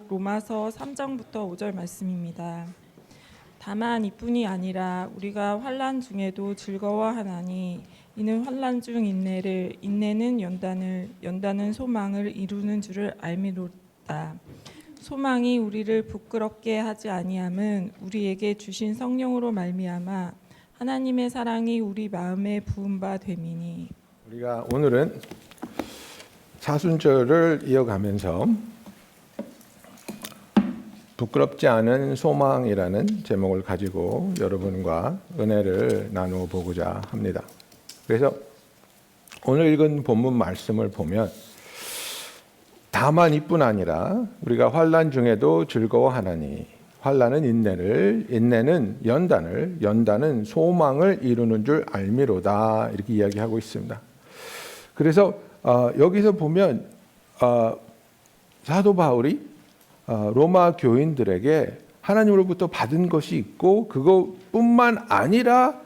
로마서 3장부터 5절 말씀입니다. 다만 이뿐이 아니라 우리가 환난 중에도 즐거워하나니 이는 환난 중 인내는 연단은 소망을 이루는 줄을 알미로다. 소망이 우리를 부끄럽게 하지 아니함은 우리에게 주신 성령으로 말미암아 하나님의 사랑이 우리 마음에 부은 바 됨이니. 우리가 오늘은 사순절을 이어가면서 부끄럽지 않은 소망이라는 제목을 가지고 여러분과 은혜를 나누어 보고자 합니다. 그래서 오늘 읽은 본문 말씀을 보면 다만 이뿐 아니라 우리가 환난 중에도 즐거워하나니 환난은 인내는 연단은 소망을 이루는 줄 알미로다 이렇게 이야기하고 있습니다. 그래서 여기서 보면 사도 바울이 로마 교인들에게 하나님으로부터 받은 것이 있고 그것뿐만 아니라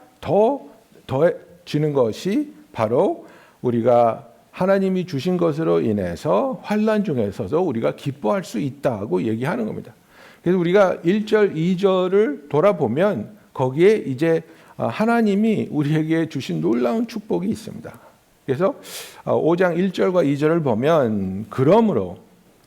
더해지는 것이 바로 우리가 하나님이 주신 것으로 인해서 환난 중에서도 우리가 기뻐할 수 있다고 얘기하는 겁니다. 그래서 우리가 1절, 2절을 돌아보면 거기에 이제 하나님이 우리에게 주신 놀라운 축복이 있습니다. 그래서 5장 1절과 2절을 보면 그러므로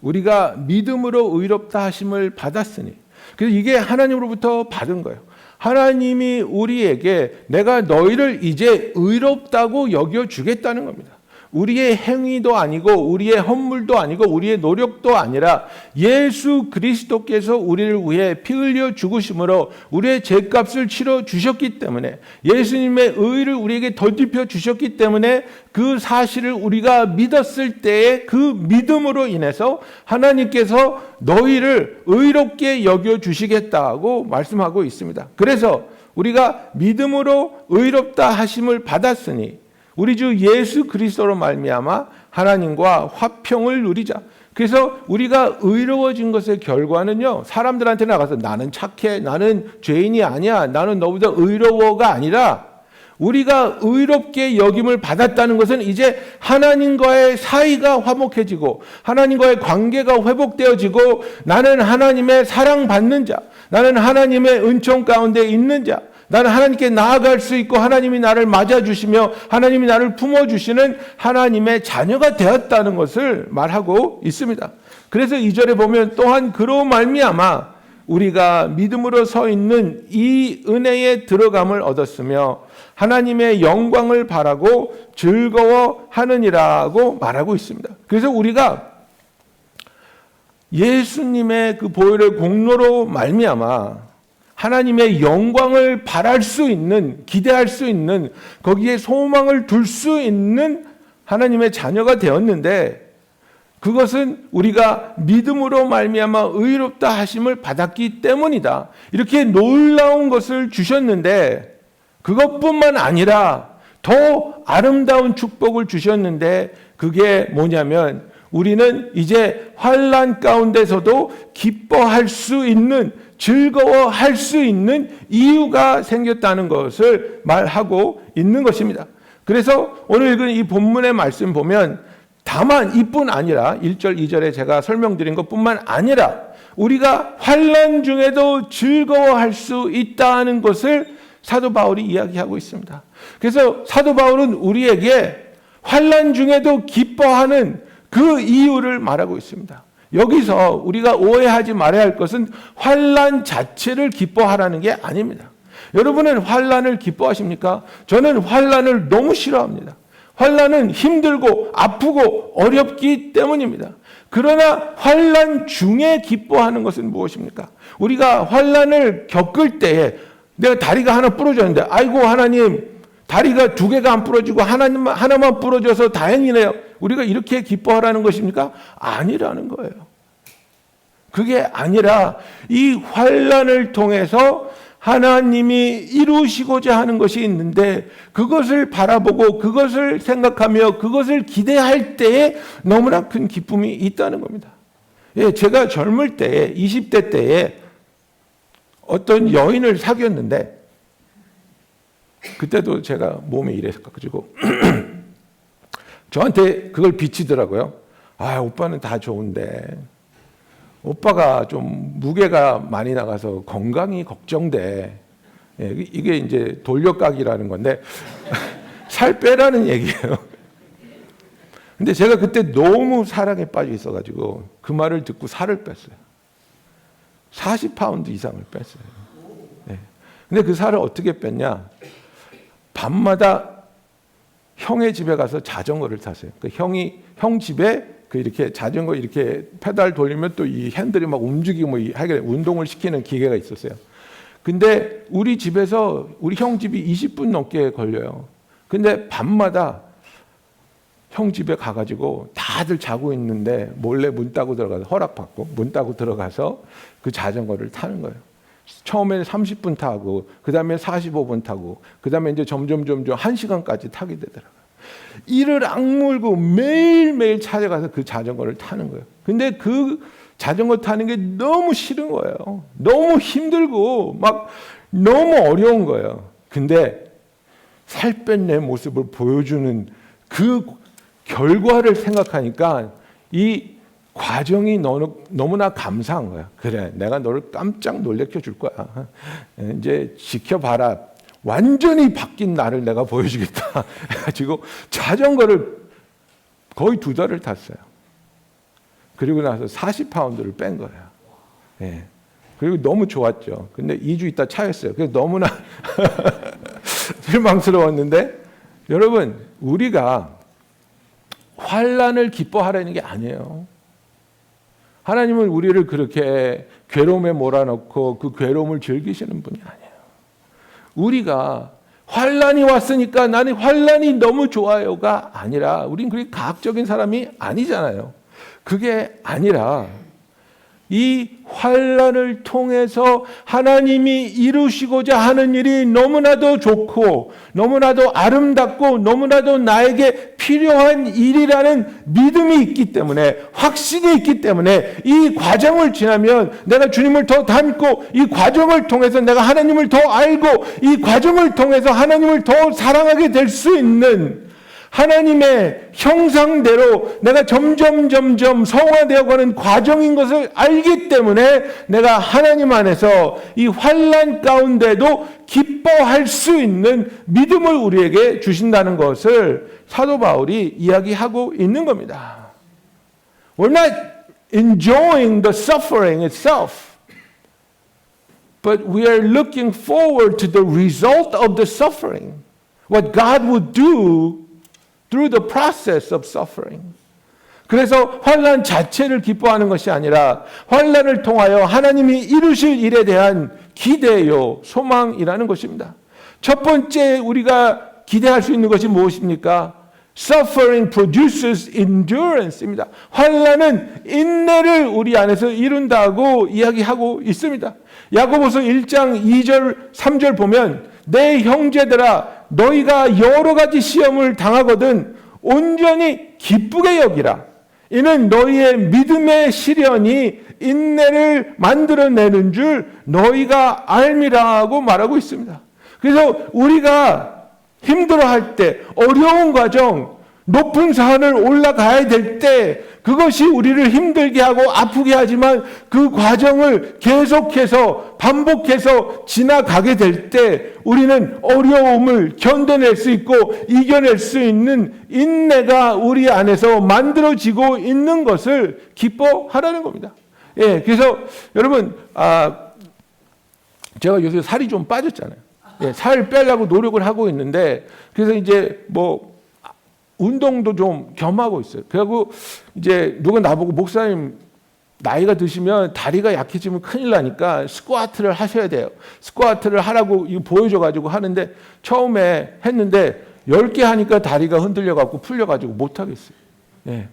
우리가 믿음으로 의롭다 하심을 받았으니, 그래서 이게 하나님으로부터 받은 거예요. 하나님이 우리에게 내가 너희를 이제 의롭다고 여겨주겠다는 겁니다. 우리의 행위도 아니고 우리의 헌물도 아니고 우리의 노력도 아니라 예수 그리스도께서 우리를 위해 피 흘려 죽으심으로 우리의 죄값을 치러 주셨기 때문에, 예수님의 의를 우리에게 덧입혀 주셨기 때문에 그 사실을 우리가 믿었을 때에 그 믿음으로 인해서 하나님께서 너희를 의롭게 여겨주시겠다고 말씀하고 있습니다. 그래서 우리가 믿음으로 의롭다 하심을 받았으니 우리 주 예수 그리스도로 말미암아 하나님과 화평을 누리자. 그래서 우리가 의로워진 것의 결과는요, 사람들한테 나가서 나는 착해, 나는 죄인이 아니야, 나는 너보다 의로워가 아니라 우리가 의롭게 여김을 받았다는 것은 이제 하나님과의 사이가 화목해지고 하나님과의 관계가 회복되어지고 나는 하나님의 사랑받는 자, 나는 하나님의 은총 가운데 있는 자, 나는 하나님께 나아갈 수 있고 하나님이 나를 맞아주시며 하나님이 나를 품어주시는 하나님의 자녀가 되었다는 것을 말하고 있습니다. 그래서 2절에 보면 또한 그로 말미암아 우리가 믿음으로 서 있는 이 은혜에 들어감을 얻었으며 하나님의 영광을 바라고 즐거워하느니라고 말하고 있습니다. 그래서 우리가 예수님의 그 보혈의 공로로 말미암아 하나님의 영광을 바랄 수 있는, 기대할 수 있는, 거기에 소망을 둘 수 있는 하나님의 자녀가 되었는데, 그것은 우리가 믿음으로 말미암아 의롭다 하심을 받았기 때문이다. 이렇게 놀라운 것을 주셨는데 그것뿐만 아니라 더 아름다운 축복을 주셨는데 그게 뭐냐면 우리는 이제 환난 가운데서도 기뻐할 수 있는, 즐거워할 수 있는 이유가 생겼다는 것을 말하고 있는 것입니다. 그래서 오늘 읽은 이 본문의 말씀 보면 다만 이뿐 아니라 1절, 2절에 제가 설명드린 것뿐만 아니라 우리가 환난 중에도 즐거워할 수 있다는 것을 사도 바울이 이야기하고 있습니다. 그래서 사도 바울은 우리에게 환난 중에도 기뻐하는 그 이유를 말하고 있습니다. 여기서 우리가 오해하지 말아야 할 것은 환난 자체를 기뻐하라는 게 아닙니다. 여러분은 환난을 기뻐하십니까? 저는 환난을 너무 싫어합니다. 환난은 힘들고 아프고 어렵기 때문입니다. 그러나 환난 중에 기뻐하는 것은 무엇입니까? 우리가 환난을 겪을 때에 내가 다리가 하나 부러졌는데 아이고 하나님 다리가 두 개가 안 부러지고 하나만 부러져서 다행이네요. 우리가 이렇게 기뻐하라는 것입니까? 아니라는 거예요. 그게 아니라 이 환난을 통해서 하나님이 이루시고자 하는 것이 있는데 그것을 바라보고 그것을 생각하며 그것을 기대할 때에 너무나 큰 기쁨이 있다는 겁니다. 예, 제가 젊을 때에 20대 때에 어떤 여인을 사귀었는데 그때도 제가 몸에 이래가지고 저한테 그걸 비치더라고요. 아, 오빠는 다 좋은데 오빠가 좀 무게가 많이 나가서 건강이 걱정돼. 예, 이게 이제 돌려깎기라는 건데 살 빼라는 얘기예요. 근데 제가 그때 너무 사랑에 빠져 있어가지고 그 말을 듣고 살을 뺐어요. 40파운드 이상을 뺐어요. 예. 근데 그 살을 어떻게 뺐냐? 밤마다 형의 집에 가서 자전거를 탔어요. 그 형 집에 그 이렇게 자전거 이렇게 페달 돌리면 또 이 핸들이 막 움직이고 뭐 하여간 운동을 시키는 기계가 있었어요. 근데 우리 집에서 우리 형 집이 20분 넘게 걸려요. 근데 밤마다 형 집에 가가지고 다들 자고 있는데 몰래 문 따고 들어가서 허락받고 문 따고 들어가서 그 자전거를 타는 거예요. 처음에는 30분 타고 그 다음에 45분 타고 그 다음에 이제 점점 1시간까지 타게 되더라고요. 이를 악물고 매일매일 찾아가서 그 자전거를 타는 거예요. 근데 그 자전거 타는 게 너무 싫은 거예요. 너무 힘들고 막 너무 어려운 거예요. 근데 살 뺀 내 모습을 보여주는 그 결과를 생각하니까 이 과정이 너무나 감사한 거야. 그래, 내가 너를 깜짝 놀래켜 줄 거야. 이제 지켜봐라. 완전히 바뀐 나를 내가 보여주겠다. 해가지고 자전거를 거의 2달을 탔어요. 그리고 나서 40파운드를 뺀 거예요. 예. 그리고 너무 좋았죠. 근데 2주 있다 차였어요. 그래서 너무나 실망스러웠는데 여러분, 우리가 환난을 기뻐하라는 게 아니에요. 하나님은 우리를 그렇게 괴로움에 몰아넣고 그 괴로움을 즐기시는 분이 아니에요. 우리가 환난이 왔으니까 나는 환난이 너무 좋아요가 아니라 우린 그렇게 과학적인 사람이 아니잖아요. 그게 아니라 이 환난을 통해서 하나님이 이루시고자 하는 일이 너무나도 좋고 너무나도 아름답고 너무나도 나에게 필요한 일이라는 믿음이 있기 때문에 확신이 있기 때문에 이 과정을 지나면 내가 주님을 더 닮고 이 과정을 통해서 내가 하나님을 더 알고 이 과정을 통해서 하나님을 더 사랑하게 될 수 있는 하나님의 형상대로 내가 점점 성화되어 가는 과정인 것을 알기 때문에 내가 하나님 안에서 이 환난 가운데도 기뻐할 수 있는 믿음을 우리에게 주신다는 것을 사도 바울이 이야기하고 있는 겁니다. We're not enjoying the suffering itself, but we are looking forward to the result of the suffering. What God would do through the process of suffering. 그래서 환난 자체를 기뻐하는 것이 아니라 환난을 통하여 하나님이 이루실 일에 대한 기대요, 소망이라는 것입니다. 첫 번째 우리가 기대할 수 있는 것이 무엇입니까? Suffering produces endurance입니다. 환난은 인내를 우리 안에서 이룬다고 이야기하고 있습니다. 야고보서 1장 2절 3절 보면 내 형제들아 너희가 여러 가지 시험을 당하거든 온전히 기쁘게 여기라. 이는 너희의 믿음의 시련이 인내를 만들어내는 줄 너희가 알미라고 말하고 있습니다. 그래서 우리가 힘들어할 때 어려운 과정 높은 산을 올라가야 될 때 그것이 우리를 힘들게 하고 아프게 하지만 그 과정을 계속해서 반복해서 지나가게 될 때 우리는 어려움을 견뎌낼 수 있고 이겨낼 수 있는 인내가 우리 안에서 만들어지고 있는 것을 기뻐하라는 겁니다. 예, 그래서 여러분 제가 요새 살이 좀 빠졌잖아요. 예, 살 빼려고 노력을 하고 있는데 그래서 이제 뭐 운동도 좀 겸하고 있어요. 그래갖고 이제 누가 나보고 목사님 나이가 드시면 다리가 약해지면 큰일 나니까 스쿼트를 하셔야 돼요. 스쿼트를 하라고 보여줘가지고 하는데 처음에 했는데 10개 하니까 다리가 흔들려갖고 풀려가지고 못하겠어요. 예.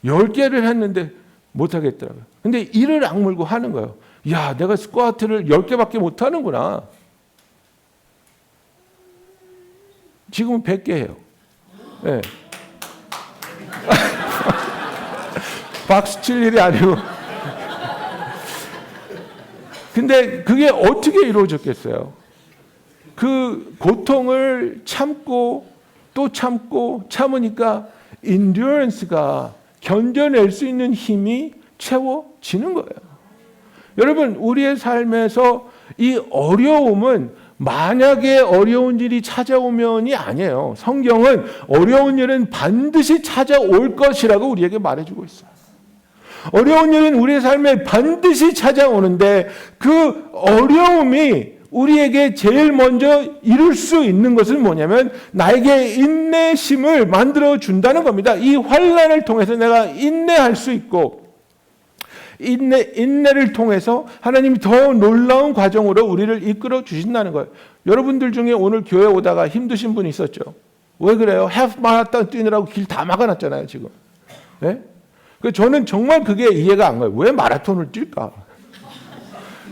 10개를 했는데 못하겠더라고요. 근데 이를 악물고 하는 거예요. 야, 내가 스쿼트를 10개밖에 못하는구나. 지금은 100개 해요. 네. 박수 칠 일이 아니고. 근데 그게 어떻게 이루어졌겠어요? 그 고통을 참고 또 참고 참으니까 endurance가 견뎌낼 수 있는 힘이 채워지는 거예요. 여러분, 우리의 삶에서 이 어려움은 만약에 어려운 일이 찾아오면이 아니에요. 성경은 어려운 일은 반드시 찾아올 것이라고 우리에게 말해주고 있어요. 어려운 일은 우리의 삶에 반드시 찾아오는데 그 어려움이 우리에게 제일 먼저 이룰 수 있는 것은 뭐냐면 나에게 인내심을 만들어 준다는 겁니다. 이 환난을 통해서 내가 인내할 수 있고 인내를 통해서 하나님이 더 놀라운 과정으로 우리를 이끌어 주신다는 거예요. 여러분들 중에 오늘 교회 오다가 힘드신 분 있었죠? 왜 그래요? 하프 마라톤 뛰느라고 길 다 막아놨잖아요, 지금. 네? 저는 정말 그게 이해가 안 가요. 왜 마라톤을 뛸까?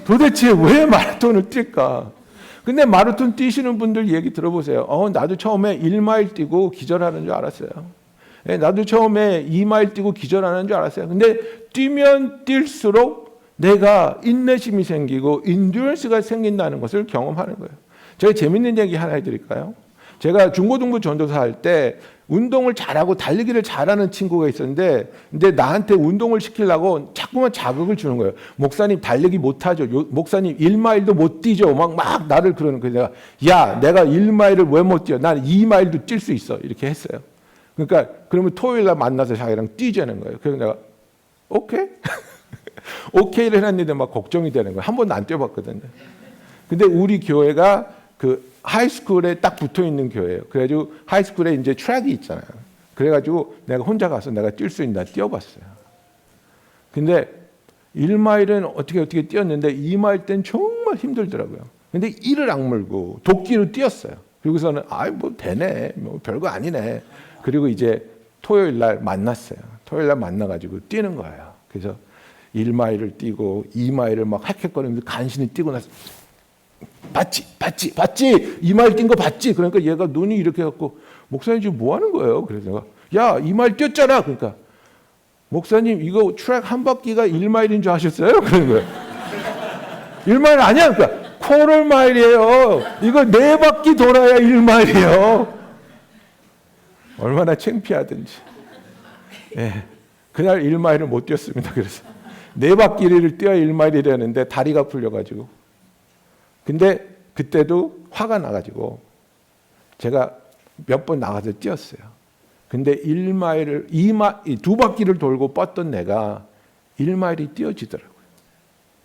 도대체 왜 마라톤을 뛸까? 근데 마라톤 뛰시는 분들 얘기 들어보세요. 나도 처음에 1마일 뛰고 기절하는 줄 알았어요. 나도 처음에 2마일 뛰고 기절하는 줄 알았어요. 근데 뛰면 뛸수록 내가 인내심이 생기고 인듀런스가 생긴다는 것을 경험하는 거예요. 제가 재밌는 얘기 하나 해드릴까요? 제가 중고등부 전도사 할 때 운동을 잘하고 달리기를 잘하는 친구가 있었는데 근데 나한테 운동을 시키려고 자꾸만 자극을 주는 거예요. 목사님 달리기 못하죠. 목사님 1마일도 못 뛰죠. 막 나를 그러는 거예요. 내가 1마일을 왜 못 뛰어? 난 2마일도 뛸 수 있어. 이렇게 했어요. 그러니까 그러면 토요일 날 만나서 자기랑 뛰자는 거예요. 그래서 내가 오케이? 오케이를 해놨는데 막 걱정이 되는 거예요. 한 번도 안 뛰어봤거든요. 근데 우리 교회가 그 하이스쿨에 딱 붙어 있는 교회예요. 그래가지고 하이스쿨에 이제 트랙이 있잖아요. 그래가지고 내가 혼자 가서 내가 뛸 수 있나 뛰어봤어요. 근데 1마일은 어떻게 뛰었는데 2마일 땐 정말 힘들더라고요. 근데 이를 악물고 도끼로 뛰었어요. 그리고서는 뭐 되네, 뭐 별거 아니네. 그리고 이제 토요일 날 만났어요. 토요일 날 만나가지고 뛰는 거예요. 그래서 1마일을 뛰고 2마일을 막 헥헥거리면서 간신히 뛰고 나서 봤지? 2마일 뛴 거 봤지? 그러니까 얘가 눈이 이렇게 해갖고 목사님 지금 뭐 하는 거예요? 그래서 내가 2마일 뛰었잖아. 그러니까 목사님 이거 트랙 한 바퀴가 1마일인 줄 아셨어요? 그러는 거예요. 1마일 아니야. 그러니까 쿼터 마일이에요. 이거 4바퀴 돌아야 1마일이에요. 얼마나 창피하든지. 그날 1마일을 못 뛰었습니다. 그래서 4바퀴를 뛰어야 1마일이라는데 다리가 풀려가지고. 근데 그때도 화가 나가지고 제가 몇 번 나가서 뛰었어요. 근데 1마일을 2바퀴를 돌고 뻗던 내가 1마일이 뛰어지더라고요.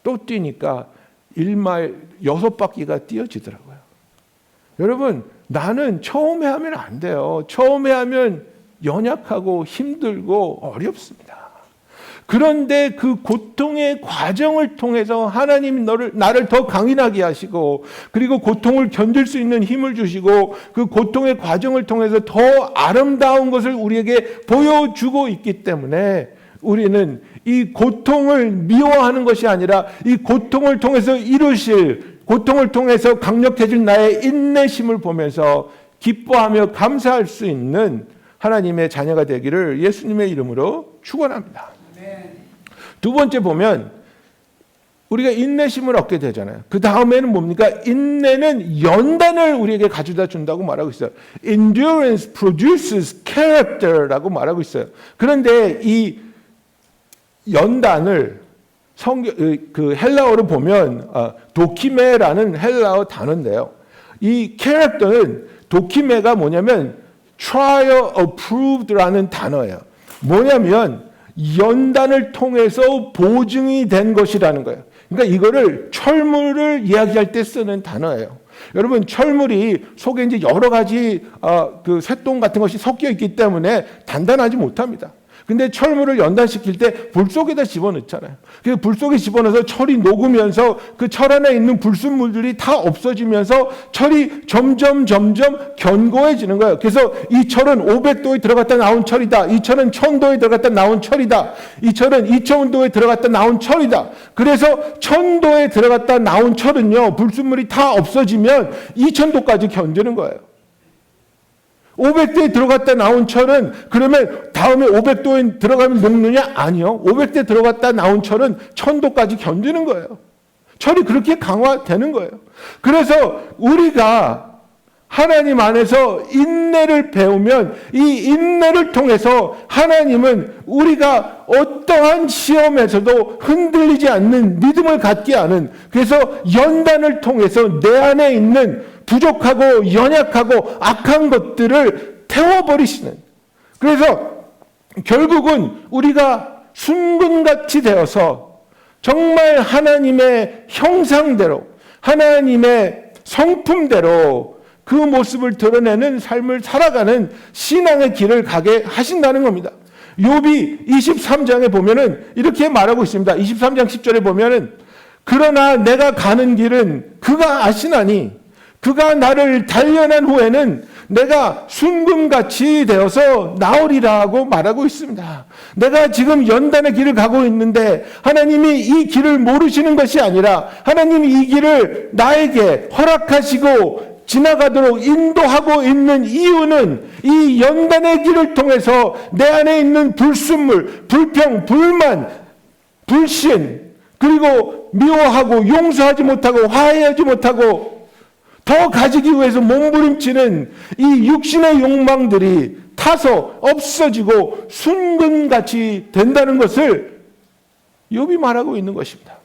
또 뛰니까 1마일 6바퀴가 뛰어지더라고요. 여러분, 나는 처음에 하면 안 돼요. 처음에 하면 연약하고 힘들고 어렵습니다. 그런데 그 고통의 과정을 통해서 하나님이 나를 더 강인하게 하시고 그리고 고통을 견딜 수 있는 힘을 주시고 그 고통의 과정을 통해서 더 아름다운 것을 우리에게 보여주고 있기 때문에 우리는 이 고통을 미워하는 것이 아니라 이 고통을 통해서 이루실 고통을 통해서 강력해질 나의 인내심을 보면서 기뻐하며 감사할 수 있는 하나님의 자녀가 되기를 예수님의 이름으로 축원합니다. 두 번째 보면 우리가 인내심을 얻게 되잖아요. 그 다음에는 뭡니까? 인내는 연단을 우리에게 가져다 준다고 말하고 있어요. Endurance produces character라고 말하고 있어요. 그런데 이 연단을 그 헬라어로 보면 도키메라는 헬라어 단어인데요. 이 캐릭터는 도키메가 뭐냐면 trial approved라는 단어예요. 뭐냐면 연단을 통해서 보증이 된 것이라는 거예요. 그러니까 이거를 철물을 이야기할 때 쓰는 단어예요. 여러분, 철물이 속에 이제 여러 가지 그 쇳돈 같은 것이 섞여 있기 때문에 단단하지 못합니다. 근데 철물을 연단시킬 때 불 속에다 집어넣잖아요. 그래서 불 속에 집어넣어서 철이 녹으면서 그 철 안에 있는 불순물들이 다 없어지면서 철이 점점 견고해지는 거예요. 그래서 이 철은 500도에 들어갔다 나온 철이다. 이 철은 1000도에 들어갔다 나온 철이다. 이 철은 2000도에 들어갔다 나온 철이다. 그래서 1000도에 들어갔다 나온 철은요, 불순물이 다 없어지면 2000도까지 견디는 거예요. 500도에 들어갔다 나온 철은 그러면 다음에 500도에 들어가면 녹느냐? 아니요. 500도에 들어갔다 나온 철은 1000도까지 견디는 거예요. 철이 그렇게 강화되는 거예요. 그래서 우리가 하나님 안에서 인내를 배우면 이 인내를 통해서 하나님은 우리가 어떠한 시험에서도 흔들리지 않는 믿음을 갖게 하는, 그래서 연단을 통해서 내 안에 있는 부족하고 연약하고 악한 것들을 태워버리시는, 그래서 결국은 우리가 순금같이 되어서 정말 하나님의 형상대로, 하나님의 성품대로 그 모습을 드러내는 삶을 살아가는 신앙의 길을 가게 하신다는 겁니다. 욥이 23장에 보면은 이렇게 말하고 있습니다. 23장 10절에 보면은 그러나 내가 가는 길은 그가 아시나니 그가 나를 단련한 후에는 내가 순금같이 되어서 나오리라고 말하고 있습니다. 내가 지금 연단의 길을 가고 있는데 하나님이 이 길을 모르시는 것이 아니라 하나님이 이 길을 나에게 허락하시고 지나가도록 인도하고 있는 이유는 이 연단의 길을 통해서 내 안에 있는 불순물, 불평, 불만, 불신, 그리고 미워하고 용서하지 못하고 화해하지 못하고 더 가지기 위해서 몸부림치는 이 육신의 욕망들이 타서 없어지고 순금같이 된다는 것을 욥이 말하고 있는 것입니다.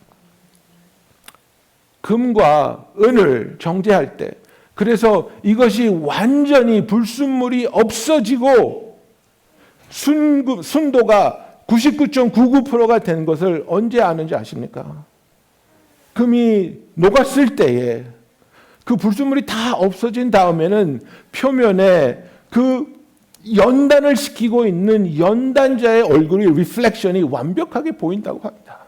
금과 은을 정제할 때, 그래서 이것이 완전히 불순물이 없어지고 순도가 99.99%가 된 것을 언제 아는지 아십니까? 금이 녹았을 때에 그 불순물이 다 없어진 다음에는 표면에 그 연단을 시키고 있는 연단자의 얼굴이 리플렉션이 완벽하게 보인다고 합니다.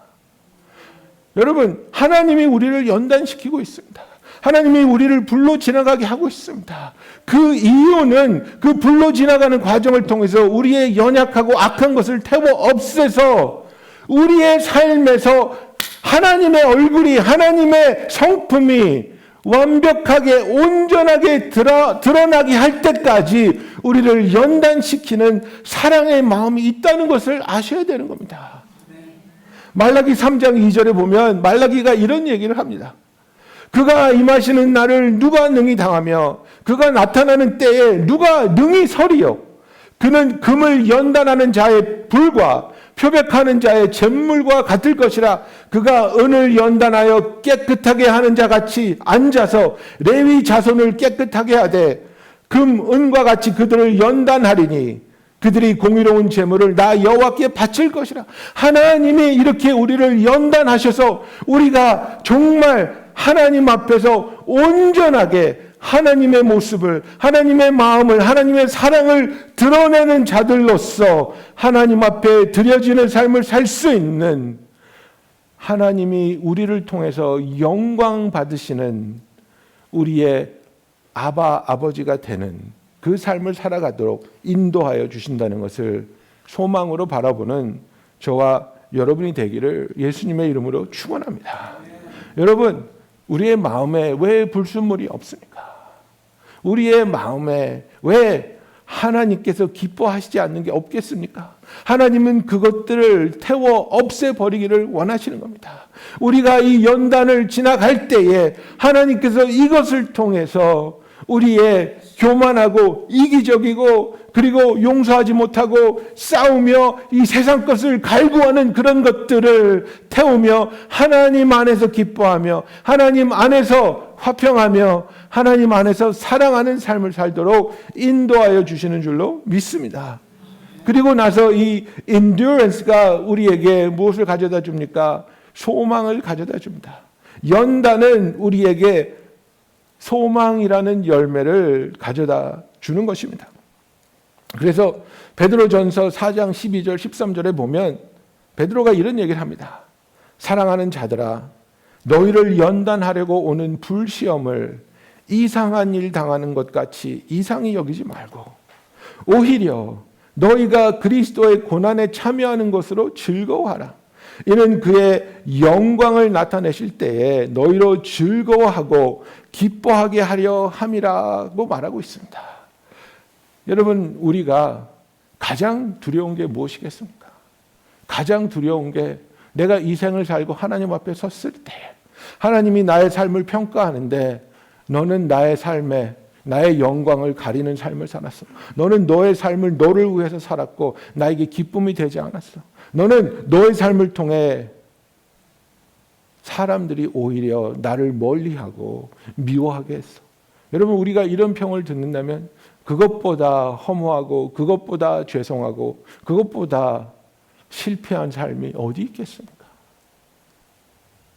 여러분, 하나님이 우리를 연단시키고 있습니다. 하나님이 우리를 불로 지나가게 하고 있습니다. 그 이유는 그 불로 지나가는 과정을 통해서 우리의 연약하고 악한 것을 태워 없애서 우리의 삶에서 하나님의 얼굴이, 하나님의 성품이 완벽하게 온전하게 드러나게 할 때까지 우리를 연단시키는 사랑의 마음이 있다는 것을 아셔야 되는 겁니다. 말라기 3장 2절에 보면 말라기가 이런 얘기를 합니다. 그가 임하시는 날을 누가 능히 당하며 그가 나타나는 때에 누가 능히 서리요. 그는 금을 연단하는 자의 불과 표백하는 자의 잿물과 같을 것이라. 그가 은을 연단하여 깨끗하게 하는 자 같이 앉아서 레위 자손을 깨끗하게 하되 금, 은과 같이 그들을 연단하리니 그들이 공의로운 제물을 나 여호와께 바칠 것이라. 하나님이 이렇게 우리를 연단하셔서 우리가 정말 하나님 앞에서 온전하게 하나님의 모습을, 하나님의 마음을, 하나님의 사랑을 드러내는 자들로서 하나님 앞에 드려지는 삶을 살 수 있는, 하나님이 우리를 통해서 영광 받으시는 우리의 아버지가 되는 그 삶을 살아가도록 인도하여 주신다는 것을 소망으로 바라보는 저와 여러분이 되기를 예수님의 이름으로 축원합니다. 여러분, 우리의 마음에 왜 불순물이 없습니까? 우리의 마음에 왜 하나님께서 기뻐하시지 않는 게 없겠습니까? 하나님은 그것들을 태워 없애버리기를 원하시는 겁니다. 우리가 이 연단을 지나갈 때에 하나님께서 이것을 통해서 우리의 교만하고 이기적이고 그리고 용서하지 못하고 싸우며 이 세상 것을 갈구하는 그런 것들을 태우며 하나님 안에서 기뻐하며 하나님 안에서 화평하며 하나님 안에서 사랑하는 삶을 살도록 인도하여 주시는 줄로 믿습니다. 그리고 나서 이 endurance가 우리에게 무엇을 가져다 줍니까? 소망을 가져다 줍니다. 연단은 우리에게 소망이라는 열매를 가져다 주는 것입니다. 그래서 베드로전서 4장 12절 13절에 보면 베드로가 이런 얘기를 합니다. 사랑하는 자들아, 너희를 연단하려고 오는 불시험을 이상한 일 당하는 것 같이 이상히 여기지 말고 오히려 너희가 그리스도의 고난에 참여하는 것으로 즐거워하라. 이는 그의 영광을 나타내실 때에 너희로 즐거워하고 기뻐하게 하려 함이라고 말하고 있습니다. 여러분, 우리가 가장 두려운 게 무엇이겠습니까? 가장 두려운 게 내가 이 생을 살고 하나님 앞에 섰을 때 하나님이 나의 삶을 평가하는데 너는 나의 삶에 나의 영광을 가리는 삶을 살았어. 너는 너의 삶을 너를 위해서 살았고 나에게 기쁨이 되지 않았어. 너는 너의 삶을 통해 사람들이 오히려 나를 멀리하고 미워하게 했어. 여러분, 우리가 이런 평을 듣는다면 그것보다 허무하고 그것보다 죄송하고 그것보다 실패한 삶이 어디 있겠습니까?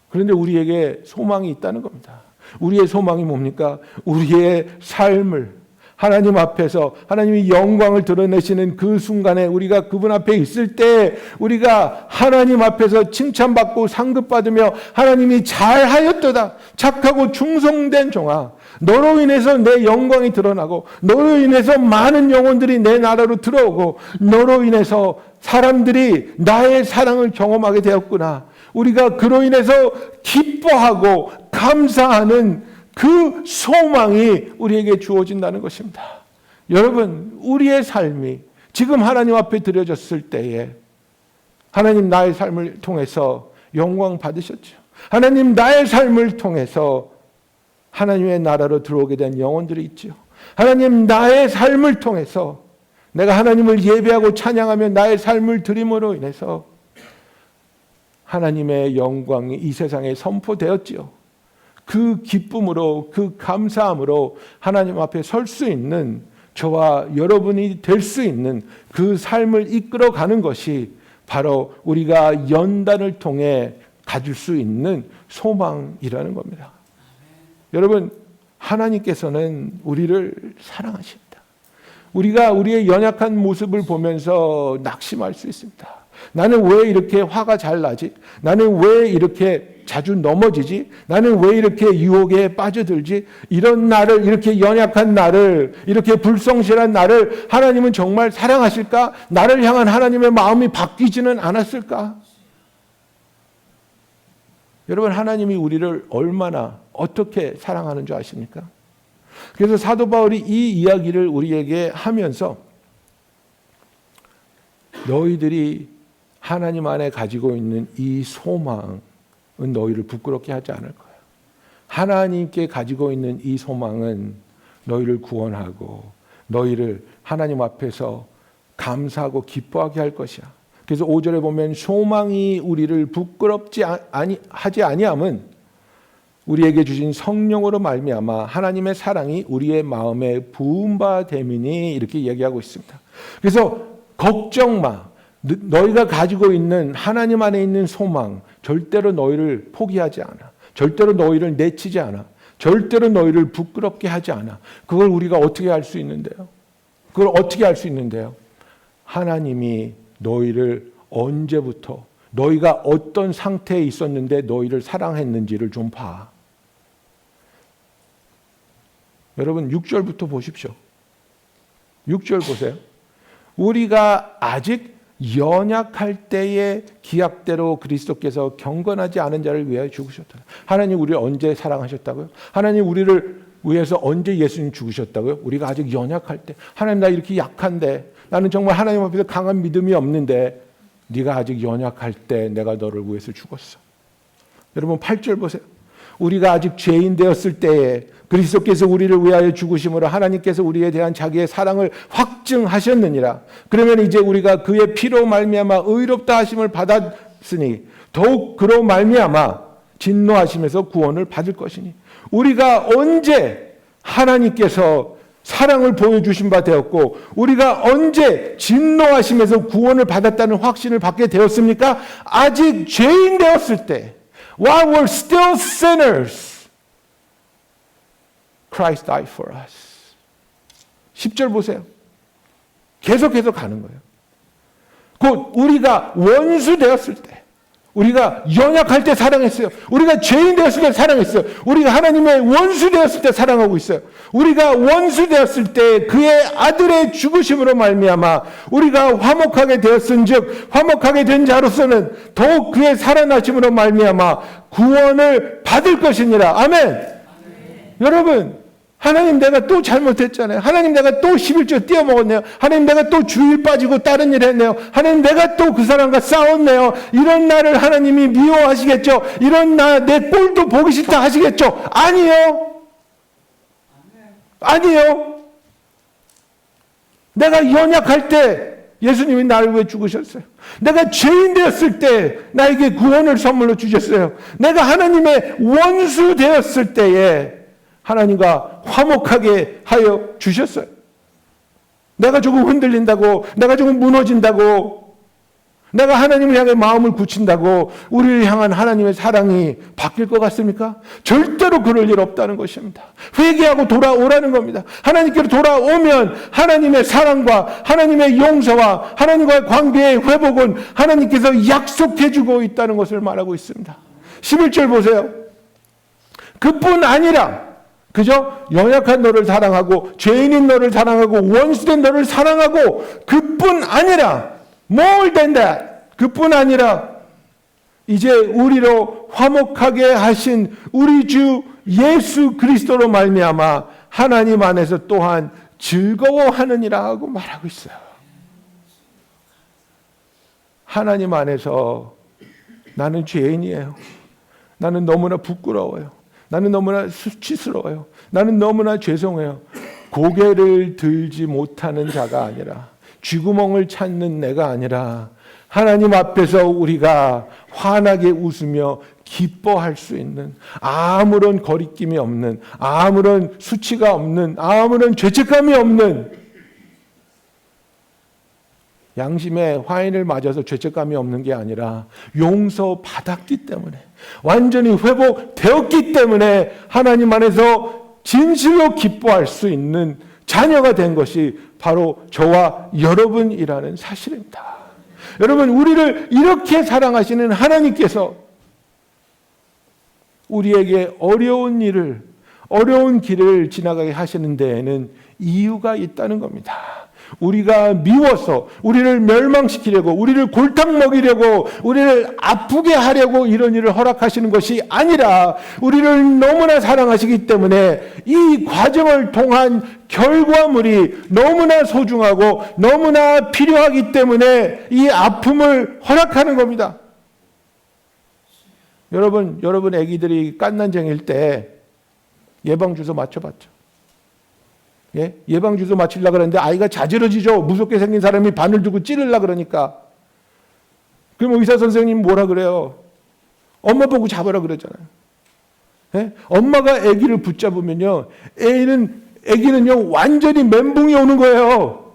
그런데 우리에게 소망이 있다는 겁니다. 우리의 소망이 뭡니까? 우리의 삶을 하나님 앞에서 하나님이 영광을 드러내시는 그 순간에 우리가 그분 앞에 있을 때 우리가 하나님 앞에서 칭찬받고 상급받으며 하나님이 잘하였도다, 착하고 충성된 종아, 너로 인해서 내 영광이 드러나고 너로 인해서 많은 영혼들이 내 나라로 들어오고 너로 인해서 사람들이 나의 사랑을 경험하게 되었구나. 우리가 그로 인해서 기뻐하고 감사하는 그 소망이 우리에게 주어진다는 것입니다. 여러분, 우리의 삶이 지금 하나님 앞에 드려졌을 때에 하나님 나의 삶을 통해서 영광 받으셨죠. 하나님 나의 삶을 통해서 하나님의 나라로 들어오게 된 영혼들이 있죠. 하나님 나의 삶을 통해서 내가 하나님을 예배하고 찬양하며 나의 삶을 드림으로 인해서 하나님의 영광이 이 세상에 선포되었지요. 그 기쁨으로, 그 감사함으로 하나님 앞에 설 수 있는 저와 여러분이 될 수 있는 그 삶을 이끌어가는 것이 바로 우리가 연단을 통해 가질 수 있는 소망이라는 겁니다. 여러분, 하나님께서는 우리를 사랑하십니다. 우리가 우리의 연약한 모습을 보면서 낙심할 수 있습니다. 나는 왜 이렇게 화가 잘 나지? 나는 왜 이렇게 자주 넘어지지? 나는 왜 이렇게 유혹에 빠져들지? 이런 나를, 이렇게 연약한 나를, 이렇게 불성실한 나를 하나님은 정말 사랑하실까? 나를 향한 하나님의 마음이 바뀌지는 않았을까? 여러분, 하나님이 우리를 얼마나 어떻게 사랑하는 줄 아십니까? 그래서 사도 바울이 이 이야기를 우리에게 하면서 너희들이 하나님 안에 가지고 있는 이 소망은 너희를 부끄럽게 하지 않을 거예요. 하나님께 가지고 있는 이 소망은 너희를 구원하고 너희를 하나님 앞에서 감사하고 기뻐하게 할 것이야. 그래서 5절에 보면 소망이 우리를 부끄럽지 하지 아니함은 우리에게 주신 성령으로 말미암아 하나님의 사랑이 우리의 마음에 부은 바 됨이니 이렇게 얘기하고 있습니다. 그래서 걱정 마. 너희가 가지고 있는 하나님 안에 있는 소망 절대로 너희를 포기하지 않아. 절대로 너희를 내치지 않아. 절대로 너희를 부끄럽게 하지 않아. 그걸 우리가 어떻게 할 수 있는데요? 그걸 어떻게 할 수 있는데요? 하나님이 너희를 언제부터 너희가 어떤 상태에 있었는데 너희를 사랑했는지를 좀 봐. 여러분 6절부터 보십시오. 6절 보세요. 우리가 아직 연약할 때의 기약대로 그리스도께서 경건하지 않은 자를 위하여 죽으셨다. 하나님 우리를 언제 사랑하셨다고요? 하나님 우리를 위해서 언제 예수님 죽으셨다고요? 우리가 아직 연약할 때. 하나님 나 이렇게 약한데 나는 정말 하나님 앞에서 강한 믿음이 없는데 네가 아직 연약할 때 내가 너를 위해서 죽었어. 여러분 8절 보세요. 우리가 아직 죄인 되었을 때에 그리스도께서 우리를 위하여 죽으심으로 하나님께서 우리에 대한 자기의 사랑을 확증하셨느니라. 그러면 이제 우리가 그의 피로 말미암아 의롭다 하심을 받았으니 더욱 그로 말미암아 진노하심에서 구원을 받을 것이니. 우리가 언제 하나님께서 사랑을 보여주신 바 되었고 우리가 언제 진노하심에서 구원을 받았다는 확신을 받게 되었습니까? 아직 죄인 되었을 때, while we're still sinners, Christ died for us. 10절 보세요. 계속해서 가는 거예요. 곧 우리가 원수 되었을 때, 우리가 연약할 때 사랑했어요. 우리가 죄인 되었을 때 사랑했어요. 우리가 하나님의 원수 되었을 때 사랑하고 있어요. 우리가 원수 되었을 때 그의 아들의 죽으심으로 말미암아 우리가 화목하게 되었은즉 화목하게 된 자로서는 더욱 그의 살아나심으로 말미암아 구원을 받을 것이니라. 아멘. 여러분, 하나님 내가 또 잘못했잖아요. 하나님 내가 또 11조 띄어먹었네요. 하나님 내가 또 주일 빠지고 다른 일 했네요. 하나님 내가 또 그 사람과 싸웠네요. 이런 나를 하나님이 미워하시겠죠? 이런 내 꼴도 보기 싫다 하시겠죠? 아니요. 아니요. 내가 연약할 때 예수님이 나를 위해 죽으셨어요. 내가 죄인 되었을 때 나에게 구원을 선물로 주셨어요. 내가 하나님의 원수 되었을 때에 하나님과 화목하게 하여 주셨어요. 내가 조금 흔들린다고, 내가 조금 무너진다고, 내가 하나님을 향해 마음을 굳힌다고 우리를 향한 하나님의 사랑이 바뀔 것 같습니까? 절대로 그럴 일 없다는 것입니다. 회개하고 돌아오라는 겁니다. 하나님께로 돌아오면 하나님의 사랑과 하나님의 용서와 하나님과의 관계의 회복은 하나님께서 약속해 주고 있다는 것을 말하고 있습니다. 11절 보세요. 그뿐 아니라, 그죠? 연약한 너를 사랑하고 죄인인 너를 사랑하고 원수된 너를 사랑하고, 그뿐 아니라 more than that, 그뿐 아니라 이제 우리로 화목하게 하신 우리 주 예수 그리스도로 말미암아 하나님 안에서 또한 즐거워하느니라 하고 말하고 있어요. 하나님 안에서 나는 죄인이에요. 나는 너무나 부끄러워요. 나는 너무나 수치스러워요. 나는 너무나 죄송해요. 고개를 들지 못하는 자가 아니라, 쥐구멍을 찾는 내가 아니라 하나님 앞에서 우리가 환하게 웃으며 기뻐할 수 있는, 아무런 거리낌이 없는, 아무런 수치가 없는, 아무런 죄책감이 없는, 양심의 화인을 맞아서 죄책감이 없는 게 아니라 용서받았기 때문에, 완전히 회복되었기 때문에 하나님 안에서 진실로 기뻐할 수 있는 자녀가 된 것이 바로 저와 여러분이라는 사실입니다. 여러분, 우리를 이렇게 사랑하시는 하나님께서 우리에게 어려운 일을, 어려운 길을 지나가게 하시는 데에는 이유가 있다는 겁니다. 우리가 미워서 우리를 멸망시키려고, 우리를 골탕 먹이려고, 우리를 아프게 하려고 이런 일을 허락하시는 것이 아니라 우리를 너무나 사랑하시기 때문에 이 과정을 통한 결과물이 너무나 소중하고 너무나 필요하기 때문에 이 아픔을 허락하는 겁니다. 여러분 아기들이 깐난쟁일 때 예방주사 맞춰봤죠? 예? 예방주사 맞추려고 그러는데 아이가 자지러지죠. 무섭게 생긴 사람이 바늘 두고 찌르려고 그러니까. 그럼 의사 선생님이 뭐라 그래요? 엄마 보고 잡으라 그러잖아요. 예? 엄마가 아기를 붙잡으면요, 아기는요 완전히 멘붕이 오는 거예요.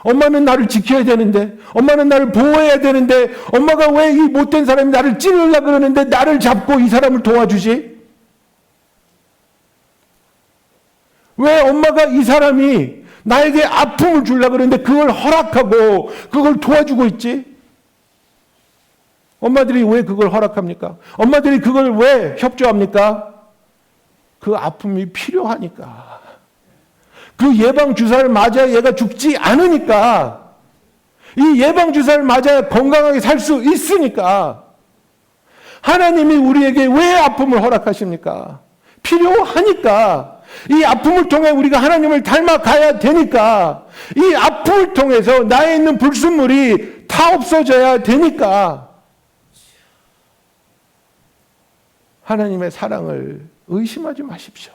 엄마는 나를 지켜야 되는데, 엄마는 나를 보호해야 되는데, 엄마가 왜 이 못된 사람이 나를 찌르려고 그러는데 나를 잡고 이 사람을 도와주지? 왜 엄마가 이 사람이 나에게 아픔을 주려고 그러는데 그걸 허락하고 그걸 도와주고 있지? 엄마들이 왜 그걸 허락합니까? 엄마들이 그걸 왜 협조합니까? 그 아픔이 필요하니까. 그 예방주사를 맞아야 얘가 죽지 않으니까. 이 예방주사를 맞아야 건강하게 살 수 있으니까. 하나님이 우리에게 왜 아픔을 허락하십니까? 필요하니까. 이 아픔을 통해 우리가 하나님을 닮아가야 되니까. 이 아픔을 통해서 나에 있는 불순물이 다 없어져야 되니까. 하나님의 사랑을 의심하지 마십시오.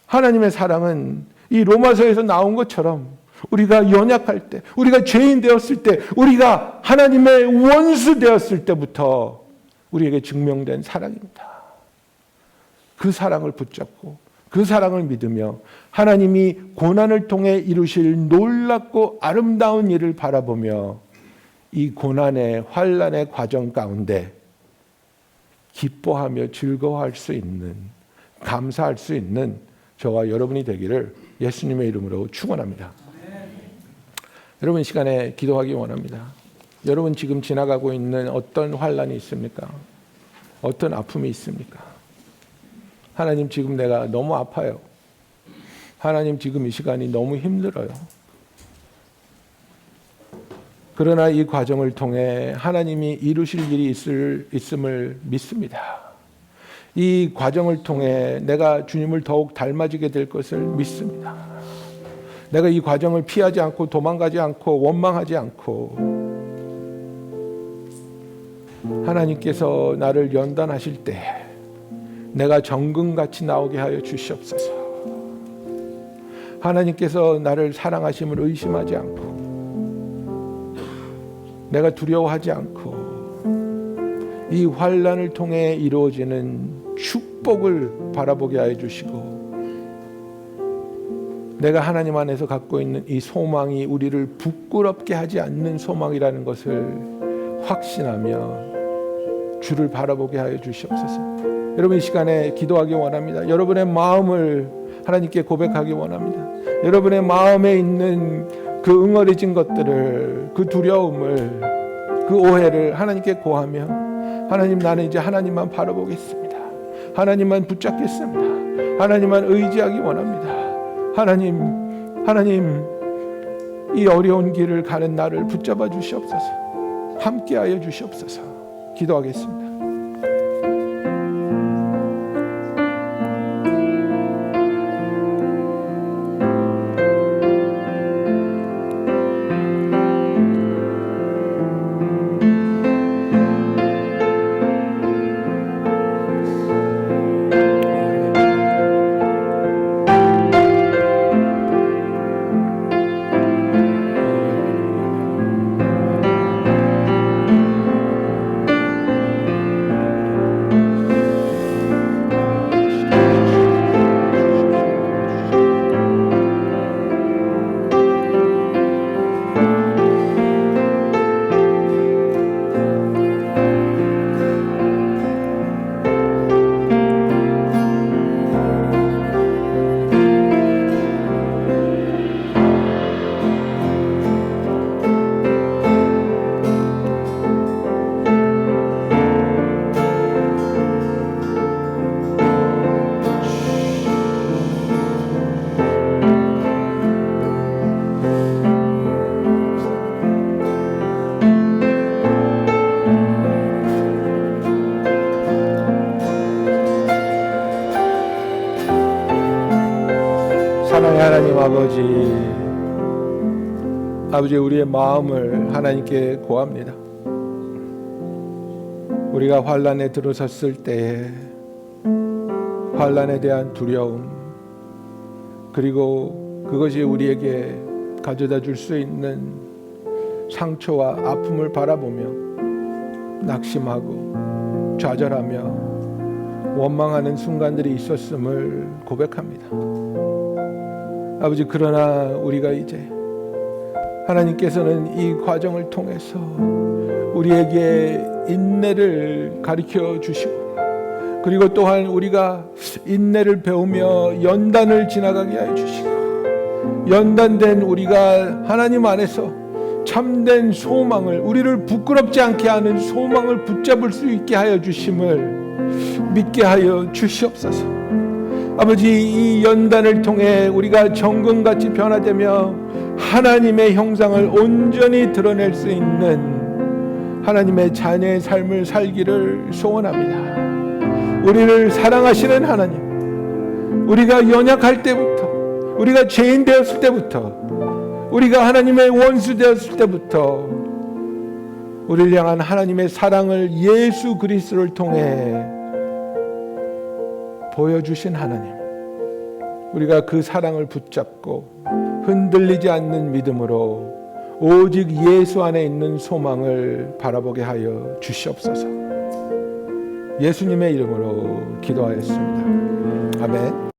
하나님의 사랑은 이 로마서에서 나온 것처럼 우리가 연약할 때, 우리가 죄인 되었을 때, 우리가 하나님의 원수 되었을 때부터 우리에게 증명된 사랑입니다. 그 사랑을 붙잡고 그 사랑을 믿으며 하나님이 고난을 통해 이루실 놀랍고 아름다운 일을 바라보며 이 고난의 환난의 과정 가운데 기뻐하며 즐거워할 수 있는, 감사할 수 있는 저와 여러분이 되기를 예수님의 이름으로 축원합니다. 여러분, 이 시간에 기도하기 원합니다. 여러분 지금 지나가고 있는 어떤 환난이 있습니까? 어떤 아픔이 있습니까? 하나님, 지금 내가 너무 아파요. 하나님, 지금 이 시간이 너무 힘들어요. 그러나 이 과정을 통해 하나님이 이루실 일이 있음을 믿습니다. 이 과정을 통해 내가 주님을 더욱 닮아지게 될 것을 믿습니다. 내가 이 과정을 피하지 않고 도망가지 않고 원망하지 않고 하나님께서 나를 연단하실 때 내가 정금같이 나오게 하여 주시옵소서. 하나님께서 나를 사랑하심을 의심하지 않고 내가 두려워하지 않고 이 환난을 통해 이루어지는 축복을 바라보게 하여 주시고 내가 하나님 안에서 갖고 있는 이 소망이 우리를 부끄럽게 하지 않는 소망이라는 것을 확신하며 주를 바라보게 하여 주시옵소서. 여러분 이 시간에 기도하기 원합니다. 여러분의 마음을 하나님께 고백하기 원합니다. 여러분의 마음에 있는 그 응어리진 것들을, 그 두려움을, 그 오해를 하나님께 고하며 하나님, 나는 이제 하나님만 바라보겠습니다. 하나님만 붙잡겠습니다. 하나님만 의지하기 원합니다. 하나님, 이 어려운 길을 가는 나를 붙잡아 주시옵소서. 함께하여 주시옵소서. 기도하겠습니다. 사랑의 하나님 아버지, 우리의 마음을 하나님께 고합니다. 우리가 환난에 들어섰을 때에 환난에 대한 두려움, 그리고 그것이 우리에게 가져다 줄 수 있는 상처와 아픔을 바라보며 낙심하고 좌절하며 원망하는 순간들이 있었음을 고백합니다. 아버지, 그러나 우리가 이제 하나님께서는 이 과정을 통해서 우리에게 인내를 가르쳐 주시고, 그리고 또한 우리가 인내를 배우며 연단을 지나가게 하여 주시고, 연단된 우리가 하나님 안에서 참된 소망을, 우리를 부끄럽지 않게 하는 소망을 붙잡을 수 있게 하여 주심을 믿게 하여 주시옵소서. 아버지, 이 연단을 통해 우리가 정금같이 변화되며 하나님의 형상을 온전히 드러낼 수 있는 하나님의 자녀의 삶을 살기를 소원합니다. 우리를 사랑하시는 하나님, 우리가 연약할 때부터, 우리가 죄인 되었을 때부터, 우리가 하나님의 원수 되었을 때부터 우리를 향한 하나님의 사랑을 예수 그리스도를 통해 보여주신 하나님, 우리가 그 사랑을 붙잡고 흔들리지 않는 믿음으로 오직 예수 안에 있는 소망을 바라보게 하여 주시옵소서. 예수님의 이름으로 기도하였습니다. 아멘.